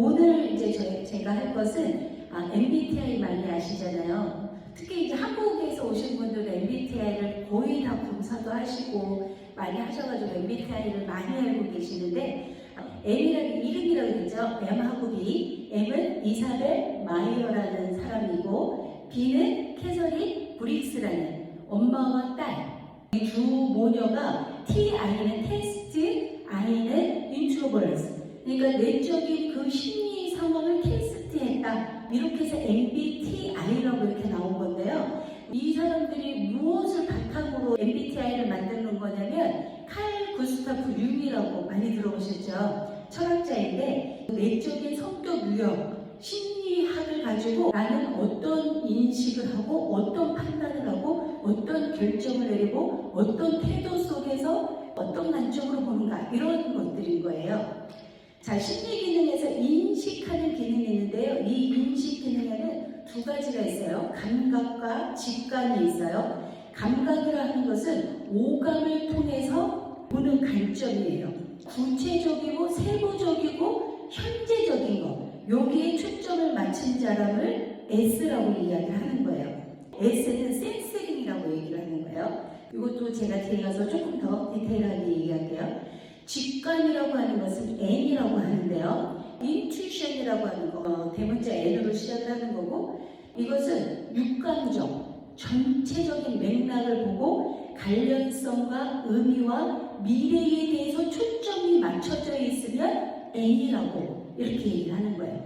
오늘 이제 제가 할 것은 MBTI 많이 아시잖아요. 특히 이제 한국에서 오신 분들은 MBTI를 거의 다 검사도 하시고 많이 하셔가지고 MBTI를 많이 알고 계시는데 M이라는 이름이라고 되죠. M하고 B. M은 이사벨 마이어라는 사람이고 B는 캐서린 브릭스라는 엄마와 딸. 이 두 모녀가 TI는 테스트, I는 인트로버스. 그러니까 내적인 그 심리 상황을 테스트했다. 이렇게 해서 MBTI라고 이렇게 나온 건데요. 이 사람들이 무엇을 바탕으로 MBTI를 만드는 거냐면 칼 구스타프 융이라고 많이 들어보셨죠? 철학자인데 내적인 성격 유형, 심리학을 가지고 나는 어떤 인식을 하고 어떤 판단을 하고 어떤 결정을 내리고 어떤 태도 속에서 어떤 관점으로 보는가 이런 것들인 거예요. 자, 심리 기능에서 인식하는 기능이 있는데요. 이 인식 기능에는 두 가지가 있어요. 감각과 직관이 있어요. 감각이라 하는 것은 오감을 통해서 보는 관점이에요. 구체적이고 세부적이고 현재적인 것, 여기에 초점을 맞춘 사람을 S라고 이야기를 하는 거예요. S는 센서링이라고 얘기를 하는 거예요. 이것도 제가 뒤에 가서 조금 더 디테일하게 얘기할게요. 직관이라고 하는 것은 N이라고 하는데요. 인투이션이라고 하는 거, 대문자 N으로 시작을 하는 거고, 이것은 육감적, 전체적인 맥락을 보고 관련성과 의미와 미래에 대해서 초점이 맞춰져 있으면 N이라고 이렇게 얘기를 하는 거예요.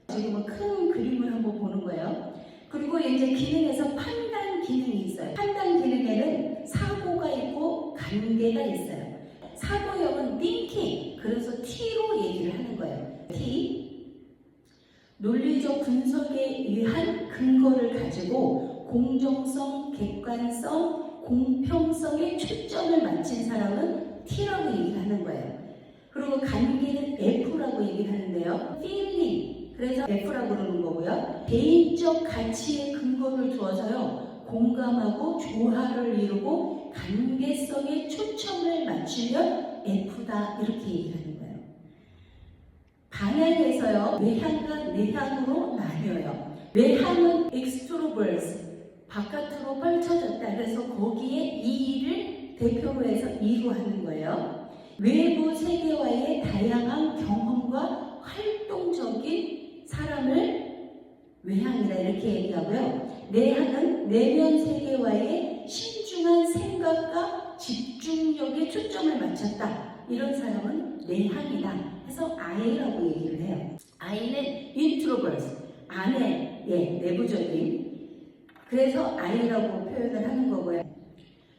지금 큰 그림을 한번 보는 거예요. 그리고 이제 기능에서 판단 기능이 있어요. 판단 기능에는 사고가 있고 관계가 있어요. 사고형은 thinking, 그래서 T로 얘기를 하는 거예요. T, 논리적 분석에 의한 근거를 가지고 공정성, 객관성, 공평성에 초점을 맞춘 사람은 T라고 얘기를 하는 거예요. 그리고 관계는 F라고 얘기를 하는데요. feeling, 그래서 F라고 그러는 거고요. 개인적 가치에 근거를 두어서요. 공감하고 조화를 이루고 관계성에 초점을 맞추면 F다 이렇게 얘기하는 거예요. 방향에서요. 외향과 내향으로 나뉘어요. 외향은 extroverts, 바깥으로 펼쳐졌다. 그래서 거기에 E를 대표로 해서 E로 하는 거예요. 외부 세계와의 다양한 경험과 활동적인 사람을 외향이다 이렇게 얘기하고요. 내향은 내면 세계와의 신중한 생각과 집중력에 초점을 맞췄다. 이런 사람은 내향이다 해서 I라고 얘기를 해요. I는 introverts, 안에 내부적인, 그래서 I라고 표현을 하는 거고요.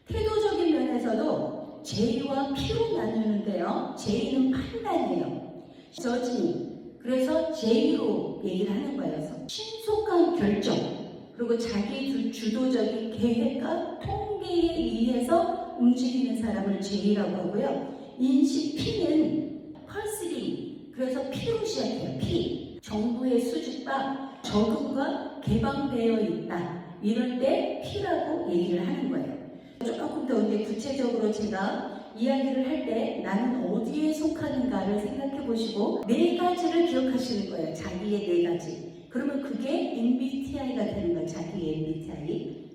태도적인 면에서도 J와 P로 나누는데요. J는 판단이에요. 저지, 그래서 J로 얘기를 하는 거예요. 신속한 결정, 그리고 자기 주도적인 계획과 통계에 의해서 움직이는 사람을 J라고 하고요. 인식 P는 펄스리, 그래서 P로 시작해요. P, 정보의 수집과 적응과 개방되어 있다. 이럴 때 P라고 얘기를 하는 거예요. 조금 더 이제 구체적으로 제가 이야기를 할 때 나는 어디에 속하는가를 생각해 보시고 네 가지를 기억하시는 거예요. 자기의 네 가지. 그러면 그게 MBTI가 되는 거예요. 자기의 MBTI.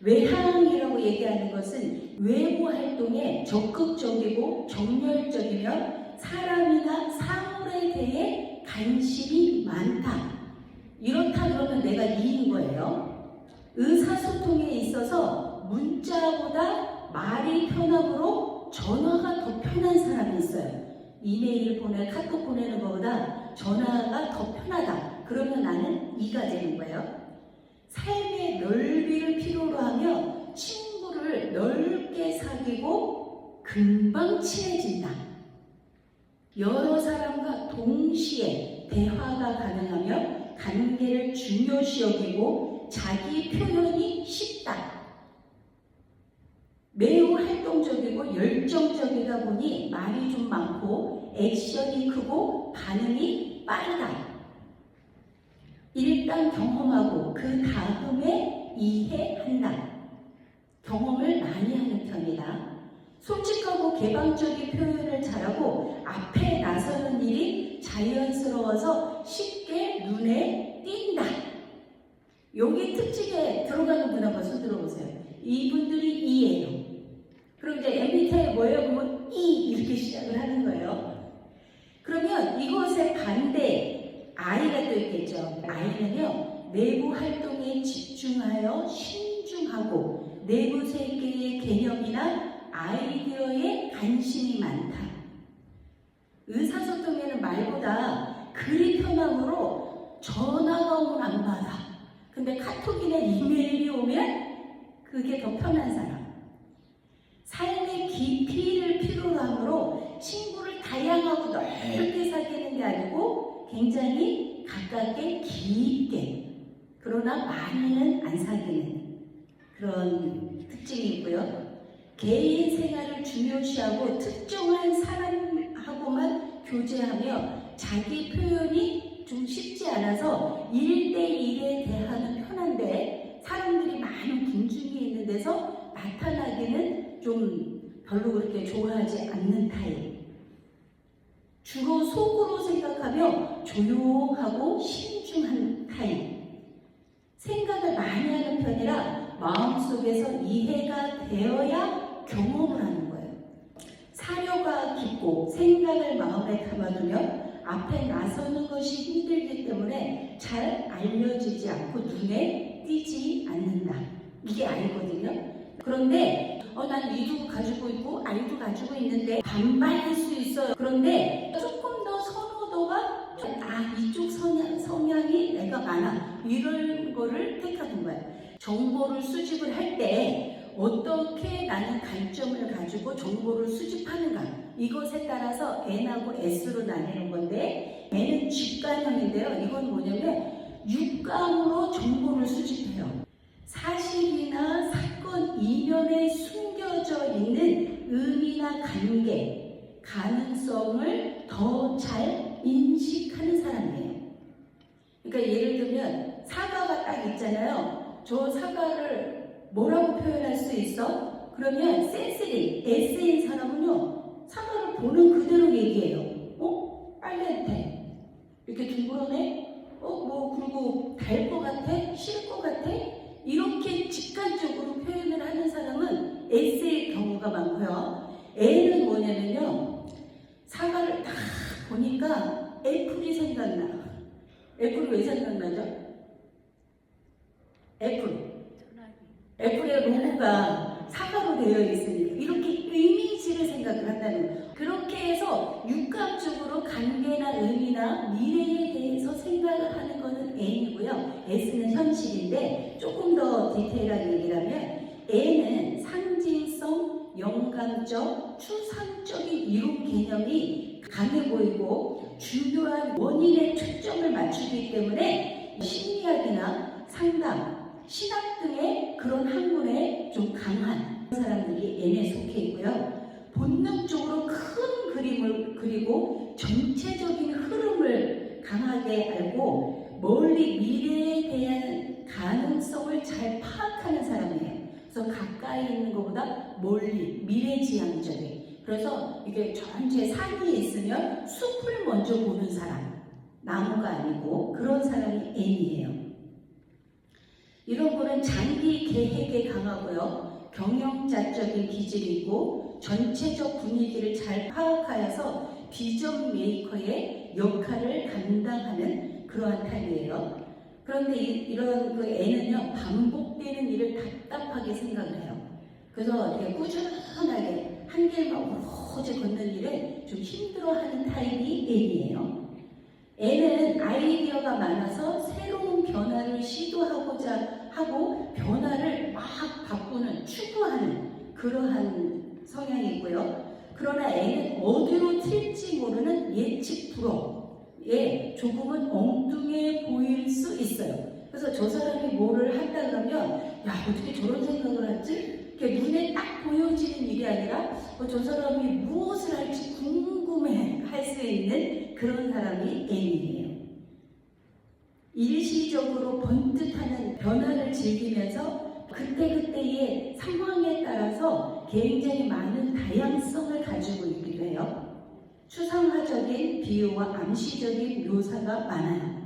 외향이라고 얘기하는 것은 외부 활동에 적극적이고 정열적이며 사람이나 사물에 대해 관심이 많다. 이렇다 그러면 내가 E인 거예요. 의사소통에 있어서 문자보다 말이 편함으로 전화가 더 편한 사람이 있어요. 이메일 카톡 보내는 것보다 전화가 더 편하다. 그러면 나는 E가 되는 거예요. 삶의 넓이를 필요로 하며 친구를 넓게 사귀고 금방 친해진다. 여러 사람과 동시에 대화가 가능하며 관계를 중요시 여기고 자기 표현이 쉽다. 매우 활동적이고 열정적이다 보니 말이 좀 많고 액션이 크고 반응이 빠르다. 일단 경험하고 그 다음에 이해한다. 경험을 많이 하는 편이다. 솔직하고 개방적인 표현을 잘하고 앞에 나서는 일이 자연스러워서 쉽게 눈에 띈다. 여기 특징에 들어가는 분 한번 손 들어보세요. 이분들이 E예요. 그럼 이제 MBTI 뭐예요? 그러면 E 이렇게 시작을 하는 거예요. 그러면 이것의 반대 I가 또 있겠죠. I는요, 내부 활동에 집중하여 신중하고 내부 세계의 개념이나 아이디어에 관심이 많다. 의사소통에는 말보다 글이 편함으로 전화가 오면 안 받아. 근데 카톡이나 이메일이 오면 그게 더 편한 사람. 삶의 깊이를 필요로 하므로 친구를 다양하고 넓게 사귀는 게 아니고 굉장히 가깝게 깊게, 그러나 많이는 안 사귀는 그런 특징이 있고요. 개인 생활을 중요시하고 특정한 사람하고만 교제하며 자기 표현이 좀 쉽지 않아서 1대1에 대하는 편한데 사람들이 많은 군중이 있는 데서 나타나기는 좀 별로 그렇게 좋아하지 않는 타입. 주로 속으로 생각하며 조용하고 신중한 타입. 생각을 많이 하는 편이라 마음속에서 이해가 되어야 경험을 하는 거예요. 사려가 깊고 생각을 마음에 담아두면 앞에 나서는 것이 힘들기 때문에 잘 알려지지 않고 눈에 띄지 않는다. 이게 I거든요. 그런데 난 E도 가지고 있고 I도 가지고 있는데 반반일 수 있어요. 그런데 조금 더 선호도가 이쪽 성향이 내가 많아. 이런 거를 택하는 거예요. 정보를 수집을 할 때 어떻게 나는 관점을 가지고 정보를 수집하는가, 이것에 따라서 N하고 S로 나뉘는 건데, N은 직관형인데요. 이건 뭐냐면 육감으로 정보를 수집해요. 사실이나 사건 이면에 숨겨져 있는 의미나 관계, 가능성을 더 잘 인식하는 사람이에요. 그러니까 예를 들면 사과가 딱 있잖아요. 저 사과를 뭐라고 표현할 수 있어? 그러면 센스리, S인 사람은요, 사과를 보는 그대로 얘기해요. 빨갛대. 이렇게 둥그러네? 그리고 달 것 같아? 실 것 같아? 이렇게 직관적으로 표현을 하는 사람은 S일 경우가 많고요. N은 뭐냐면요, 사과를 딱 보니까 애플이 생각나. 애플이 왜 생각나죠? 애플의 로고가 사과로 되어 있으니까 이렇게 이미지를 생각을 한다는 거예요. 그렇게 해서 육감적으로 관계나 의미나 미래에 대해서 생각을 하는 것은 N이고요. S는 현실인데 조금 더 디테일하게 얘기를 하면 N은 상징성, 영감적, 추상적인 이론 개념이 강해 보이고 중요한 원인의 초점을 맞추기 때문에 심리학이나 상담, 신학 등의 그런 학문에 좀 강한 사람들이 N에 속해 있고요. 본능적으로 큰 그림을 그리고 전체적인 흐름을 강하게 알고 멀리 미래에 대한 가능성을 잘 파악하는 사람이에요. 그래서 가까이 있는 것보다 멀리 미래지향적인. 그래서 이게 전체 산이 있으면 숲을 먼저 보는 사람, 나무가 아니고 그런 사람이 N이에요. 이런 분은 장기 계획에 강하고요. 경영자적인 기질이 있고 전체적 분위기를 잘 파악하여서 비전 메이커의 역할을 감당하는 그러한 타입이에요. 그런데 이런 그 N은요, 반복되는 일을 답답하게 생각을 해요. 그래서 되게 꾸준하게 한 길만 오로지 걷는 일을 좀 힘들어하는 타입이 N이에요. N은 아이디어가 많아서 새로운 변화를 시도하고자 하고 변화를 막 바꾸는, 추구하는 그러한 성향이고요. 그러나 N은 어디로 튈지 모르는 예측 불허에 조금은 엉뚱해 보일 수 있어요. 그래서 저 사람이 뭐를 한다 그러면 어떻게 저런 생각을 하지? 이렇게 눈에 딱 보여지는 일이 아니라 저 사람이 무엇을 할지 궁금해 할 수 있는 그런 사람이 N이에요. 일시적으로 번듯하는 변화를 즐기면서 그때그때의 상황에 따라서 굉장히 많은 다양성을 가지고 있기도 해요. 추상화적인 비유와 암시적인 묘사가 많아요.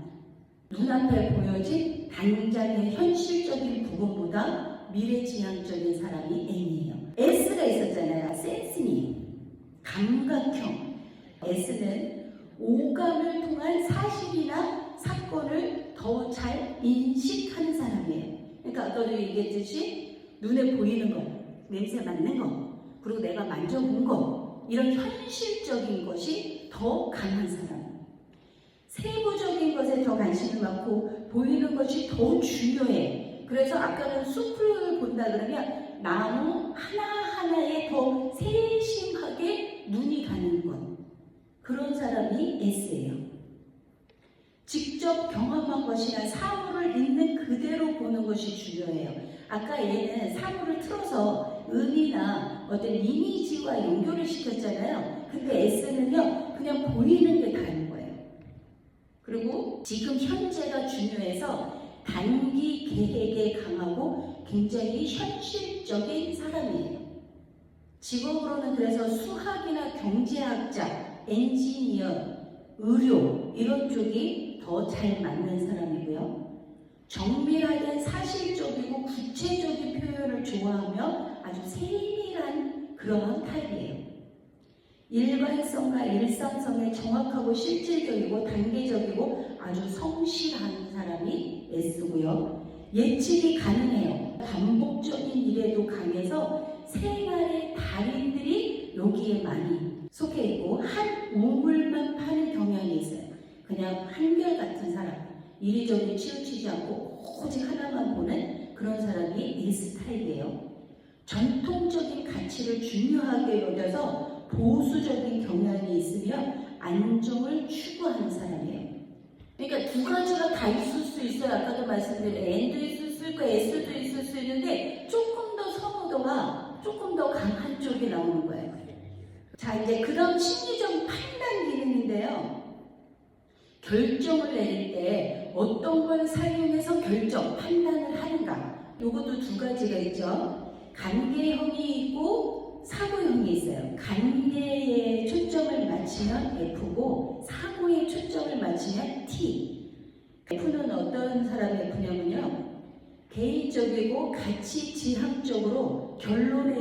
눈앞에 보여진 당장의 현실적인 부분보다 미래지향적인 사람이 N이에요. S가 있었잖아요. 센스니, 감각형. S는 오감을 통한 사실이나 사건을 더 잘 인식하는 사람이에요. 그러니까 아까도 얘기했듯이 눈에 보이는 것, 냄새 맡는 것, 그리고 내가 만져본 것, 이런 현실적인 것이 더 강한 사람. 세부적인 것에 더 관심이 많고 보이는 것이 더 중요해. 그래서 아까는 숲을 본다 그러면 나무 하나하나에 더 세심하게 눈이 가는 것. 그런 사람이 S예요. 직접 경험한 것이나 사물을 있는 그대로 보는 것이 중요해요. 아까 얘는 사물을 틀어서 의미나 어떤 이미지와 연결을 시켰잖아요. 근데 S는요, 그냥 보이는 게 다른 거예요. 그리고 지금 현재가 중요해서 단기 계획에 강하고 굉장히 현실적인 사람이에요. 직업으로는 그래서 수학이나 경제학자, 엔지니어, 의료 이런 쪽이 더 잘 맞는 사람이고요. 정밀하게 사실적이고 구체적인 표현을 좋아하며 아주 세밀한 그러한 타입이에요. 일관성과 일상성에 정확하고 실질적이고 단계적이고 아주 성실한 사람이 S고요. 예측이 가능해요. 반복적인 일에도 강해서 생활의 달인들이 여기에 많이 속해 있고 한 우물만 파는 경향이 있어요. 그냥 한결같은 사람, 이리저리 치우치지 않고 오직 하나만 보는 그런 사람이 S 타입이에요. 전통적인 가치를 중요하게 여겨서 보수적인 경향이 있으며 안정을 추구하는 사람이에요. 그러니까 두 가지가 다 있을 수 있어요. 아까도 말씀드린 N도 있을 수 있고 S도 있을 수 있는데 조금 더 선호도가 조금 더 강한 쪽이 나오는 거예요. 자, 이제 그 다음 심리적 판단 기능인데요. 결정을 내릴 때 어떤 걸 사용해서 판단을 하는가. 요것도 두 가지가 있죠. 관계형이 있고 사고형이 있어요. 관계에 초점을 맞추면 F고 사고에 초점을 맞추면 T. F는 어떤 사람이 F냐면요. 개인적이고 가치 지향적으로 결론에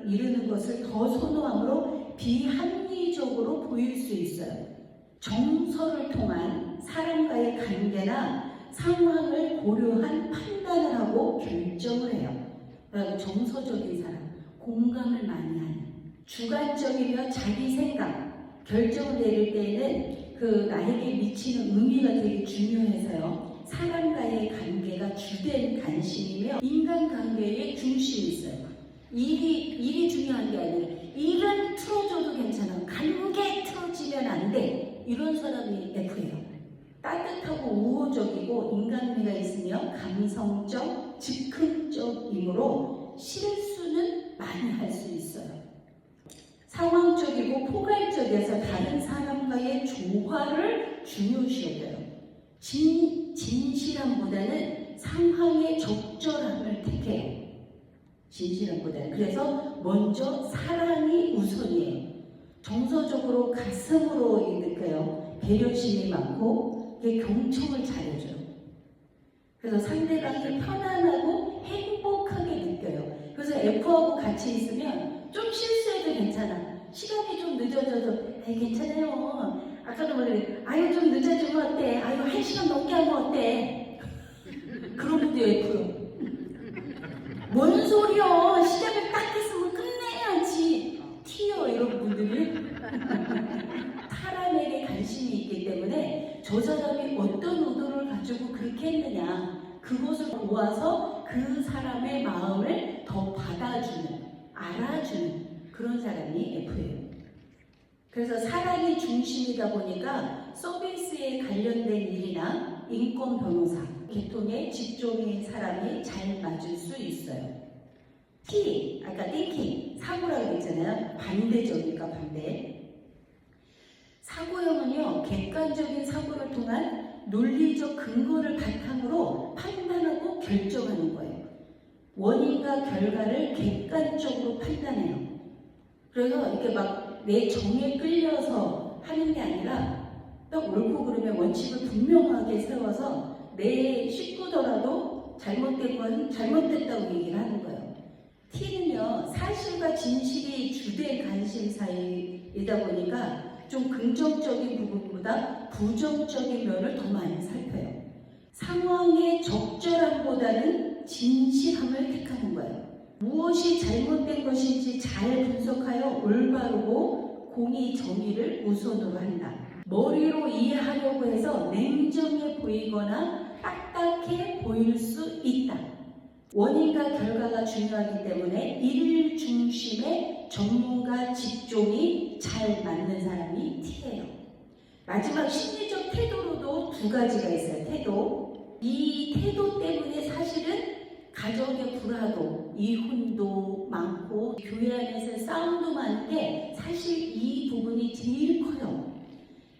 이르는 것을 더 선호하므로 비합리적으로 보일 수 있어요. 정서를 통한 사람과의 관계나 상황을 고려한 판단을 하고 결정을 해요. 그리고 정서적인 사람, 공감을 많이 하는, 주관적이며 자기 생각, 결정을 내릴 때에는 그 나에게 미치는 의미가 되게 중요해서요. 사람과의 관계가 주된 관심이며 인간관계의 중심이 있어요. 일이 중요한 게 아니라 일은 틀어줘도 괜찮아. 관계 틀어지면 안 돼. 이런 사람이 F예요. 따뜻하고 우호적이고 인간미가 있으며 감성적, 즉흥적이므로 실수는 많이 할 수 있어요. 상황적이고 포괄적이어서 다른 사람과의 조화를 중요시 여겨요. 진실함보다는 상황의 적절함을 택해요. 진실함보다는. 그래서 먼저 사랑이 우선이에요. 정서적으로 가슴으로 느껴요. 배려심이 많고 경청을 잘해줘요. 그래서 상대방이 편안하고 행복하게 느껴요. 그래서 F하고 같이 있으면 좀 실수해도 괜찮아. 시간이 좀 늦어져도 괜찮아요. 아까도 말해, 아유 좀 늦어지면 어때? 아유 1시간 넘게 하면 어때? 그러면 돼요 F요. 뭔 소리야? 시작을 딱 했으면 끝내야지. T요 이런 분들이 사람에게 관심이 있기 때문에 저 사람이 어떤 의도를 가지고 그렇게 했느냐 그것을 모아서 그 사람의 마음을 더 받아주는, 알아주는 그런 사람이 F예요. 그래서 사랑이 중심이다 보니까 서비스에 관련된 일이나 인권 변호사, 계통의 직종의 사람이 잘 맞을 수 있어요. T, 아까 thinking, 사고라고 했잖아요. 반대적이니까 반대. 사고형은요, 객관적인 사고를 통한 논리적 근거를 바탕으로 판단하고 결정하는 거예요. 원인과 결과를 객관적으로 판단해요. 그래서 이렇게 막 내 정에 끌려서 하는 게 아니라 딱 옳고 그름의 원칙을 분명하게 세워서 내 식구더라도 잘못된 건 잘못됐다고 얘기를 하는 거예요. T는요, 사실과 진실이 주된 관심사이다 보니까 좀 긍정적인 부분보다 부정적인 면을 더 많이 살펴요. 상황의 적절함보다는 진실함을 택하는 거예요. 무엇이 잘못된 것인지 잘 분석하여 올바르고 공의 정의를 우선으로 한다. 머리로 이해하려고 해서 냉정해 보이거나 딱딱해 보일 수 있다. 원인과 결과가 중요하기 때문에 일 중심의 전문가 직종이 잘 맞는 사람이 T예요. 마지막 심리적 태도로도 두 가지가 있어요. 태도. 이 태도 때문에 사실은 가정의 불화도, 이혼도 많고 교회 안에서 싸움도 많은데 사실 이 부분이 제일 커요.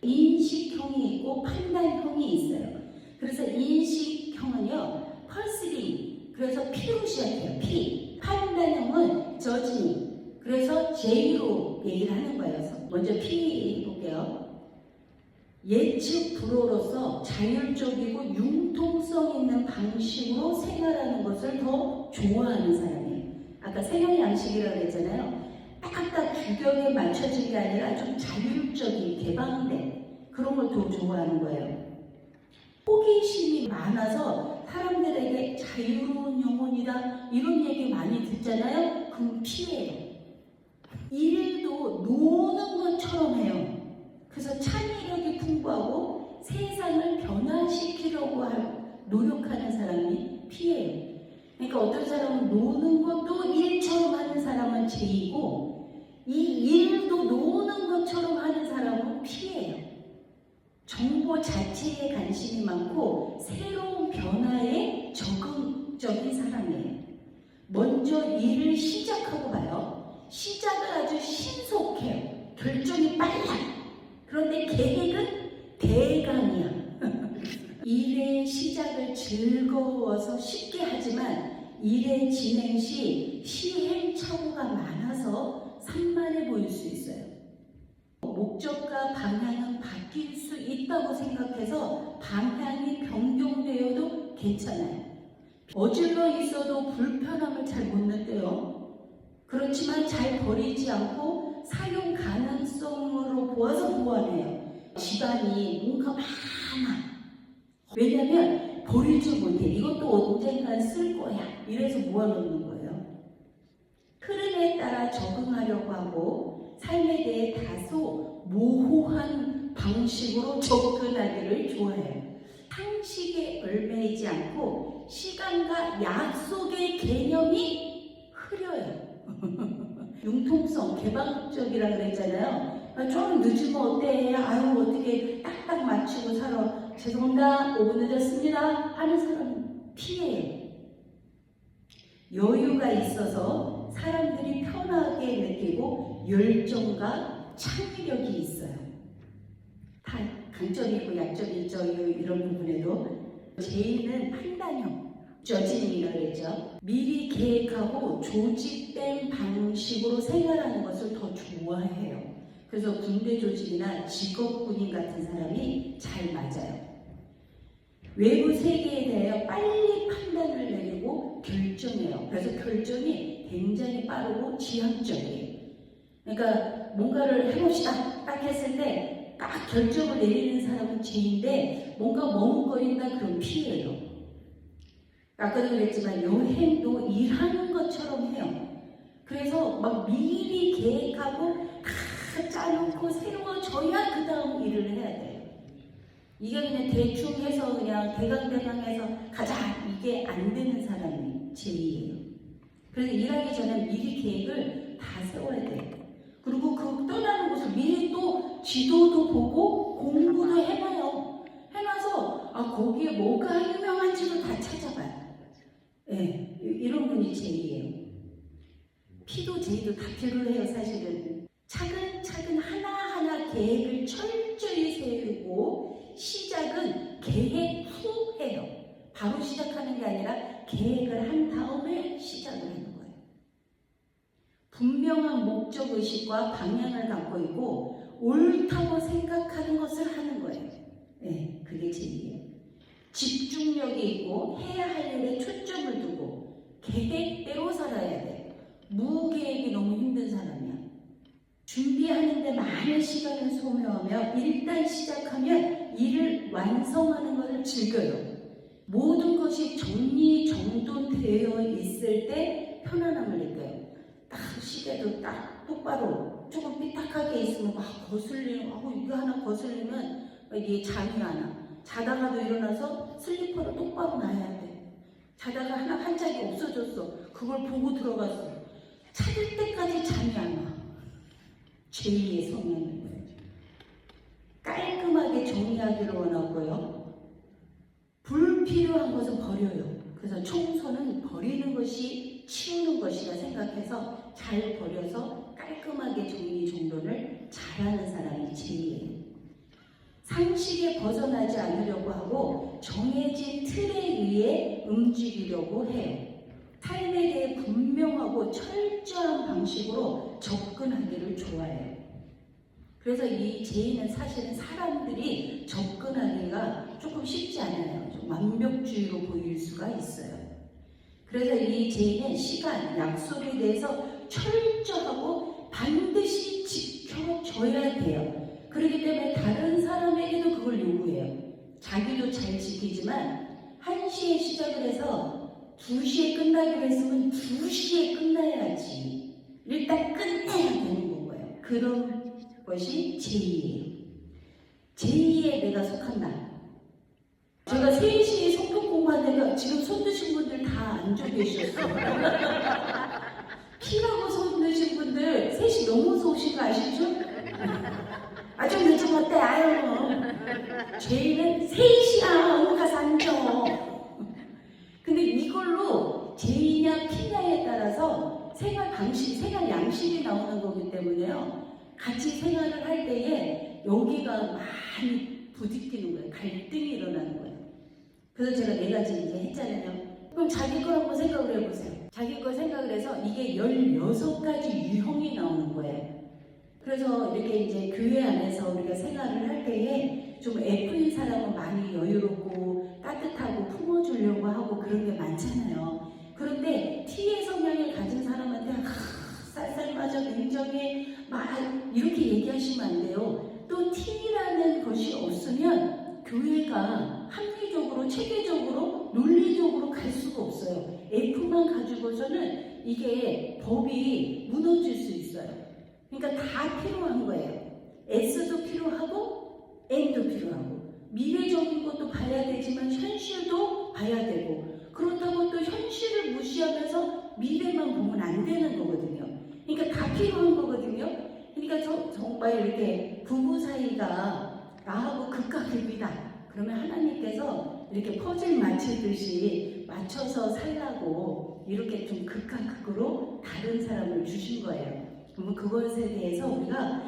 인식형이 있고 판단형이 있어요. 그래서 인식형은요, 펄스링, 그래서 P로 시작해요. P. 판단형은 저지닝, 그래서 J로 얘기를 하는 거예요. 먼저 P 볼게요. 예측 불허로서 자율적이고 융통성 있는 방식으로 생활하는 것을 더 좋아하는 사람이에요. 아까 생활 양식이라고 했잖아요. 딱딱 규격에 맞춰진 게 아니라 좀 자율적인 개방된 그런 걸 더 좋아하는 거예요. 호기심이 많아서 사람들에게 자유로운 영혼이다 이런 얘기 많이 듣잖아요. 그럼 피해요. 일도 노는 것처럼 해요. 그래서 창의력이 풍부하고 세상을 변화시키려고 노력하는 사람이 P예요. 그러니까 어떤 사람은 노는 것도 일처럼 하는 사람은 J이고 이 일도 노는 것처럼 하는 사람은 P예요. 정보 자체에 관심이 많고 새로운 변화에 적극적인 사람이에요. 먼저 일을 시작하고 봐요. 시작을 아주 신속해요. 결정이 빨라. 그런데 계획은 대강이야. 일의 시작을 즐거워서 쉽게 하지만 일의 진행 시 시행착오가 많아서 산만해 보일 수 있어요. 목적과 방향은 바뀔 수 있다고 생각해서 방향이 변경되어도 괜찮아요. 어질러 있어도 불편함을 잘 못 느껴요. 그렇지만 잘 버리지 않고 사용 가능성으로 보아서 보완해요. 집안이 뭔가 많아. 왜냐면 버리지 못해. 이것도 언젠간 쓸 거야. 이래서 모아놓는 거예요. 흐름에 따라 적응하려고 하고 삶에 대해 다소 모호한 방식으로 접근하기를 좋아해요. 상식에 얽매이지 않고 시간과 약속의 개념이 흐려요. 융통성, 개방적이라고 그랬잖아요. 좀 늦으면 어때? 아유 어떻게 딱딱 맞추고 살아. 죄송합니다. 5분 늦었습니다. 하는 사람은 피해요. 여유가 있어서 사람들이 편하게 느끼고 열정과 창의력이 있어요. 다 강점이 있고 약점이 있죠. 이런 부분에도. J는 판단형. 저지닝이라고 했죠. 미리 계획하고 조직된 방식으로 생활하는 것을 더 좋아해요. 그래서 군대 조직이나 직업군인 같은 사람이 잘 맞아요. 외부 세계에 대해 빨리 판단을 내리고 결정해요. 그래서 결정이 굉장히 빠르고 지향적이에요. 그러니까 뭔가를 해봅시다 딱 했을 때 딱 결정을 내리는 사람은 J인데 뭔가 머뭇거린다 그럼 P예요. 아까도 그랬지만 여행도 일하는 것처럼 해요. 그래서 막 미리 계획하고 다 짜놓고 세워져야 그 다음 일을 해야 돼요. 이게 그냥 대충 해서 그냥 대강대강해서 가자 이게 안 되는 사람이 J예요. 그래서 일하기 전에 미리 계획을 다 세워야 돼요. 그리고 그 떠나는 곳을 미리 또 지도도 보고 공부도 해봐요. 해놔서 거기에 뭐가 유명한지도 다 찾아봐요. 네, 이런 분이 J예요. P도 J도 다 필요해요. 사실은 차근차근 하나하나 계획을 철저히 세우고 시작은 계획 후 해요. 바로 시작하는 게 아니라 계획을 한 다음에 시작을 하는 거예요. 분명한 목적의식과 방향을 갖고 있고 옳다고 생각하는 것을 하는 거예요. 네, 그게 제이예요. 집중력이 있고 해야 할 일에 초점을 두고 계획대로 살아야 돼. 무계획이 너무 힘든 사람이야. 준비하는데 많은 시간을 소모하며 일단 시작하면 일을 완성하는 것을 즐겨요. 모든 것이 정리정돈되어 있을 때 편안함을 느껴요. 딱 시계도 딱 똑바로 조금 삐딱하게 있으면 막 거슬리는, 이거 하나 거슬리면 이게 잠이 안 와. 자다가도 일어나서 슬리퍼를 똑바로 놔야 돼. 자다가 한 짝이 없어졌어. 그걸 보고 들어갔어. 찾을 때까지 잠이 안 와. 제2의 성향인 거예요. 깔끔하게 정리하기를 원하고요. 불필요한 것은 버려요. 그래서 청소는 버리는 것이 치우는 것이라 생각해서 잘 버려서 깔끔하게 정리정돈을 잘하는 사람이 제2예요. 상식에 벗어나지 않으려고 하고 정해진 틀에 의해 움직이려고 해요. 삶에 대해 분명하고 철저한 방식으로 접근하기를 좋아해요. 그래서 이 제이는 사실은 사람들이 접근하기가 조금 쉽지 않아요. 좀 완벽주의로 보일 수가 있어요. 그래서 이 제이는 시간, 약속에 대해서 철저하고 반드시 지켜줘야 돼요. 그렇기 때문에 다른 사람에게도 그걸 요구해요. 자기도 잘 지키지만 1시에 시작을 해서 2시에 끝나기로 했으면 2시에 끝나야지. 일단 끝내야 되는 거예요. 그런 것이 제2예요. 제2에 내가 속한다. 제가 3시에 성경 공부하는데 지금 손 드신 분들 다 앉아 계셨어요. 피라고 손 드신 분들 3시 넘어서 오신 거 아시죠? 좀 늦은 어때? 제이는 3시야 가서 앉아. 근데 이걸로 제이냐 피냐에 따라서 생활 방식, 생활 양식이 나오는 거기 때문에요. 같이 생활을 할 때에 여기가 많이 부딪히는 거예요. 갈등이 일어나는 거예요. 그래서 제가 4가지 이제 했잖아요. 그럼 자기 걸 한번 생각을 해보세요. 자기 걸 생각을 해서 이게 16가지 유형이 나오는 거예요. 그래서 이렇게 이제 교회 안에서 우리가 생활을 할 때에 좀 F인 사람은 많이 여유롭고 따뜻하고 품어주려고 하고 그런 게 많잖아요. 그런데 T의 성향을 가진 사람한테 쌀쌀맞아, 냉정해, 이렇게 얘기하시면 안 돼요. 또 T라는 것이 없으면 교회가 합리적으로, 체계적으로, 논리적으로 갈 수가 없어요. F만 가지고서는 이게 법이 무너질 수 있어요. 그러니까 다 필요한 거예요. S도 필요하고 N도 필요하고 미래적인 것도 봐야 되지만 현실도 봐야 되고 그렇다고 또 현실을 무시하면서 미래만 보면 안 되는 거거든요. 그러니까 다 필요한 거거든요. 그러니까 정말 이렇게 부부 사이가 나하고 극과 극이다. 그러면 하나님께서 이렇게 퍼즐 맞추듯이 맞춰서 살라고 이렇게 좀 극과 극으로 다른 사람을 주신 거예요. 그러면 그것에 대해서 우리가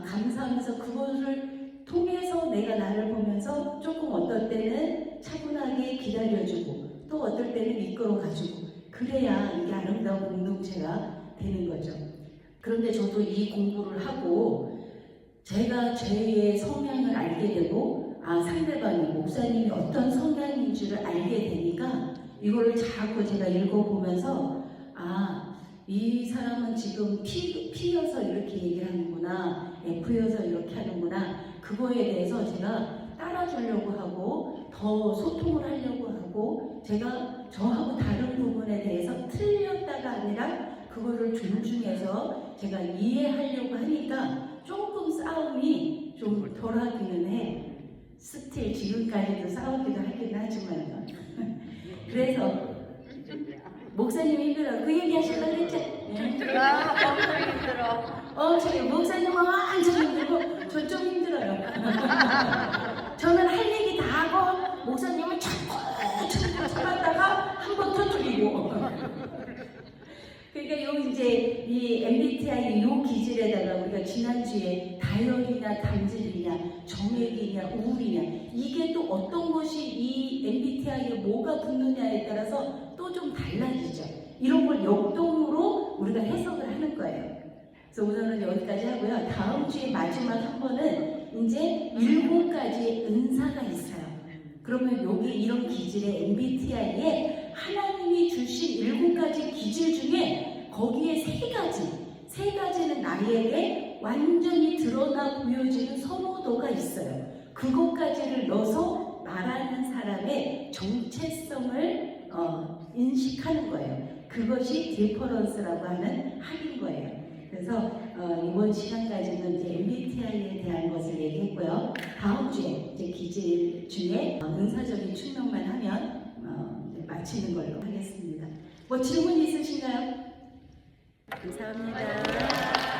감사하면서 그것을 통해서 내가 나를 보면서 조금 어떨 때는 차분하게 기다려주고 또 어떨 때는 이끌어가지고 그래야 이게 아름다운 공동체가 되는 거죠. 그런데 저도 이 공부를 하고 제가 제 성향을 알게 되고 상대방이 목사님이 어떤 성향인 줄을 알게 되니까 이거를 자꾸 제가 읽어보면서 이 사람은 지금 P여서 이렇게 얘기를 하는구나, F여서 이렇게 하는구나. 그거에 대해서 제가 따라주려고 하고 더 소통을 하려고 하고 제가 저하고 다른 부분에 대해서 틀렸다가 아니라 그거를 존중해서 제가 이해하려고 하니까 조금 싸움이 좀 덜하기는 해. 스틸 지금까지도 싸우기도 하긴 하지만요. 그래서 목사님 힘들어. 그 얘기 하시려고 했죠? 너무 힘들어. 저희 목사님은 완전 힘들고 저 좀 힘들어요. 저는 할 얘기 다 하고 목사님은 자꾸 참았다가 한 번 터뜨리고. 그러니까 요 이제 이 MBTI 요 기질에다가 우리가 지난주에 다혈이냐, 담질이냐, 정액이냐, 우울이냐 이게 또 어떤 것이 이 MBTI MBTI에 뭐가 붙느냐에 따라서 또 좀 달라지죠. 이런 걸 역동으로 우리가 해석을 하는 거예요. 그래서 오늘은 여기까지 하고요. 다음 주에 마지막 한 번은 이제 7가지의 은사가 있어요. 그러면 여기 이런 기질의 MBTI에 하나님이 주신 7가지 기질 중에 거기에 3가지는 나에게 완전히 드러나 보여지는 선호도가 있어요. 그것까지를 넣어서 말하는 사람의 정체성을 인식하는 거예요. 그것이 디퍼런스라고 하는 합인 거예요. 그래서 이번 시간까지는 이제 MBTI에 대한 것을 얘기했고요. 다음 주에 이제 기질 중에 은사적인 충족만 하면 이제 마치는 걸로 하겠습니다. 뭐 질문 있으신가요? 감사합니다.